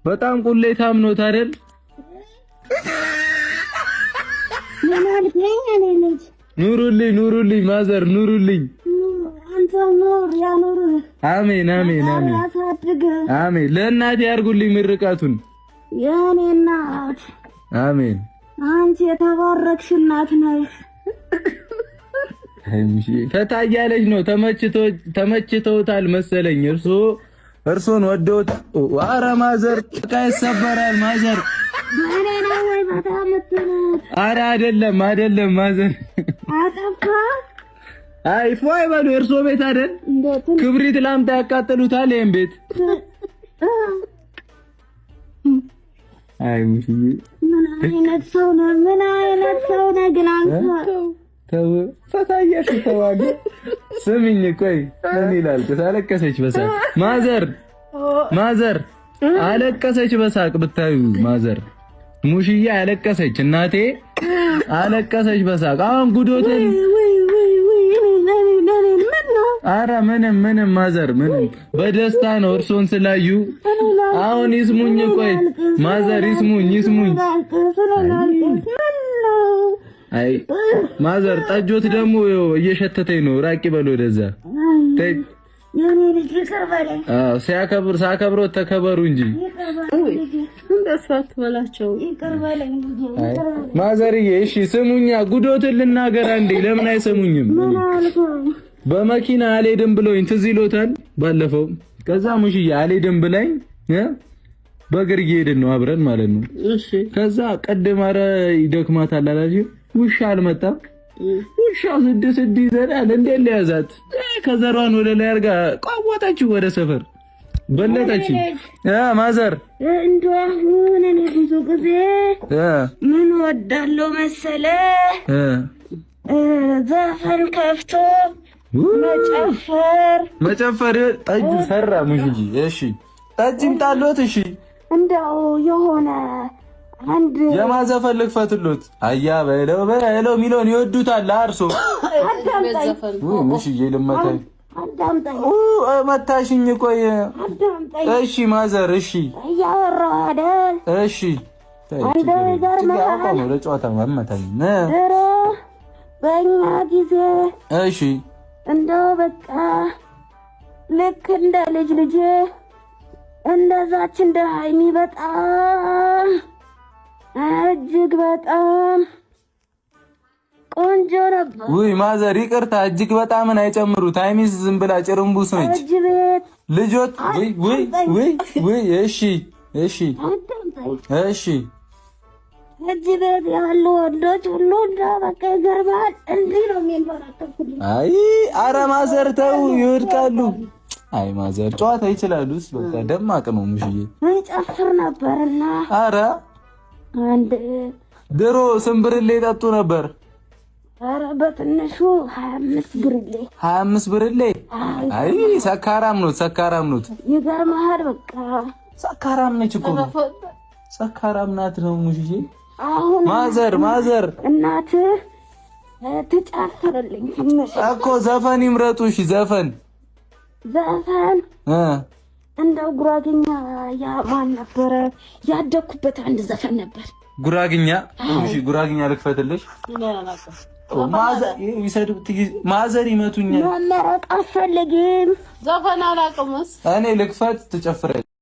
በጣም ቁሌታም ነው አይደል? ኑሩልኝ ማዘር ኑሩልኝ። አንተ ኑር ያኑር። አሜን አሜን አሜን አሜን። ለእናቴ ያርጉልኝ ምርቃቱን የኔ እናት። አሜን። አንቺ የተባረክሽ እናት ነሽ። ፈታ እያለች ነው። ተመችቶታል መሰለኝ። እርሶን ወደውት። ኧረ ማዘር ዕቃ ይሰበራል ማዘር። እኔ ነው ወይ በጣም ትኑት? ኧረ አይደለም ማዘር። አጠፋ። አይ ፎይ በሉ። እርሶ ቤት አይደል? ክብሪት ላምጣ ያቃጥሉታል ይሄን ቤት። አይ ሙሽዬ ምን አይነት ሰው ነው ግን አንተ? ተው ፈታያሽ ተዋጋ። ስሚኝ ቆይ ምን ይላል? አለቀሰች በሳቅ ማዘር አለቀሰች በሳቅ ብታዩ ማዘር ሙሽዬ አለቀሰች። እናቴ አለቀሰች በሳቅ። አሁን ጉዶትን ኧረ ምንም ማዘር ምንም በደስታ ነው እርሶን ስላዩ። አሁን ይስሙኝ ቆይ ማዘር ይስሙኝ። አይ ማዘር ጠጆት ደግሞ እየሸተተኝ ነው። ራቂ በል ወደዛ። የኔ ልጅ ይቅር በለኝ። ሲያከብሮት ተከበሩ እንጂ እንደሷት በላቸው። ይቅር በለኝ ማዘርዬ። እሺ ስሙኛ፣ ጉዶትን ልናገር አንዴ። ለምን አይሰሙኝም? በመኪና አልሄድም ብሎኝ ትዝ ይሎታል ባለፈው። ከዛ ሙሽዬ አልሄድም ብላኝ በእግር እየሄድን ነው አብረን ማለት ነው። እሺ ከዛ ቀደም ኧረ ይደክማታል አላልሽም? ውሻ አልመጣም። ውሻው ስድስት ይዘናል። እንዴት ሊያዛት ከዘሯን ወደ ላይ አድርጋ ቋወጣችው ወደ ሰፈር በለጠች። ማዘር እንደው አሁን እኔ ብዙ ጊዜ ምን ወዳለው መሰለ ዘፈን ከፍቶ መጨፈር። ጠጅ ሰራ ሙሽዬ። እሺ ጠጅም ጣሎት። እሺ እንደው የሆነ አንድ የማዘፈን ልክፈትሎት። አያ በለው ሚሊዮን ይወዱታል። አርሶ አዳምጣኝ ሙሽዬ ልመታኝ። አዳምጣኝ መታሽኝ። ቆይ አዳምጣኝ። እሺ ማዘር እሺ እያወራሁ አይደል? እሺ አንተ ይገርምሃል። ለጨዋታ ማመታኝ ድሮ በእኛ ጊዜ እሺ እንደው በቃ ልክ እንደ ልጄ እንደዛች እንደ ሃይሚ በጣም እጅግ በጣም ቆንጆ ነበር። ውይ ማዘር ይቅርታ፣ እጅግ በጣምን አይጨምሩት። ሃይሚስ ዝም ብላ ጭርምቡስ ነች። እጅ ቤት ልጆት ውይ እሺ እጅ ቤት ያሉ ወንዶች ሁሉ በቃ ይገርማል። እንዲህ ነው የሚንበረከኩልኝ። አይ ኧረ ማዘር ተው ይወድቃሉ። አይ ማዘር ጨዋታ ይችላሉስ። በቃ ደማቅ ነው ሙሽዬ። እንጨፍር ነበርና ኧረ አንድ ድሮ ስንብርሌ ጠጡ ነበር። ኧረ በትንሹ 25 ብርሌ። አይ ሰካራም ኖት። ይገርምሃል። በቃ ሰካራም ነች እኮ ሰካራም ናት ነው ሙሽዬ። አሁን ማዘር እናትህ ትጨፍርልኝ ትንሽ እኮ ዘፈን ይምረጡ። እሺ ዘፈን እንደው ጉራግኛ ማን ነበረ ያደኩበት አንድ ዘፈን ነበር። ጉራግኛ? እሺ ጉራግኛ ልክፈትልሽ። ማዘር ይመቱኛል። መመረቅ አልፈልግም። ዘፈን አላውቅም። እኔ ልክፈት ትጨፍረኝ